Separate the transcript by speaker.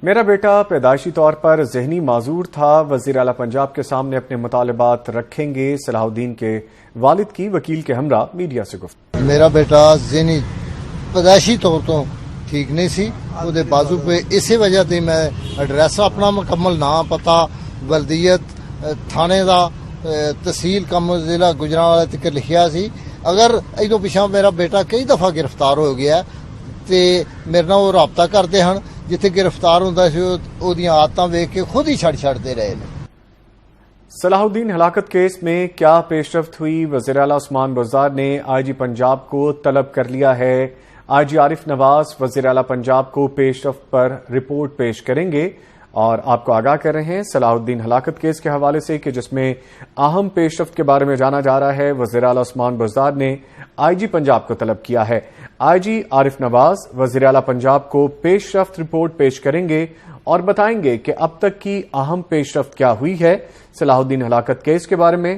Speaker 1: میرا بیٹا پیدائشی طور پر ذہنی معذور تھا، وزیر اعلیٰ پنجاب کے سامنے اپنے مطالبات رکھیں گے، صلاح الدین کے والد کی وکیل کے ہمراہ میڈیا سے گفتگو۔
Speaker 2: میرا بیٹا ذہنی پیدائشی طور تو ٹھیک نہیں سی، وہ بازو پہ اسی وجہ سے میں ایڈریس اپنا مکمل نام پتا بلدیت تھانے دا تحصیل کم ضلع گجرانوالہ تک لکھیا سی۔ اگر ادو پچھا میرا بیٹا کئی دفعہ گرفتار ہو گیا تے میرے نال وہ رابطہ کرتے ہیں، جتھے گرفتار ہوندا سی او دیاں عادتاں ویکھ کے خود ہی چھڑتے رہے نے۔
Speaker 1: صلاح الدین ہلاکت کیس میں کیا پیش رفت ہوئی؟ وزیر اعلیٰ عثمان بزدار نے آئی جی پنجاب کو طلب کر لیا ہے۔ آئی جی عارف نواز وزیر اعلیٰ پنجاب کو پیش رفت پر رپورٹ پیش کریں گے، اور آپ کو آگاہ کر رہے ہیں صلاح الدین ہلاکت کیس کے حوالے سے کہ جس میں اہم پیش رفت کے بارے میں جانا جا رہا ہے۔ وزیر اعلیٰ عثمان بزدار نے آئی جی پنجاب کو طلب کیا ہے۔ آئی جی عارف نواز وزیر اعلیٰ پنجاب کو پیش رفت رپورٹ پیش کریں گے اور بتائیں گے کہ اب تک کی اہم پیش رفت کیا ہوئی ہے صلاح الدین ہلاکت کیس کے بارے میں۔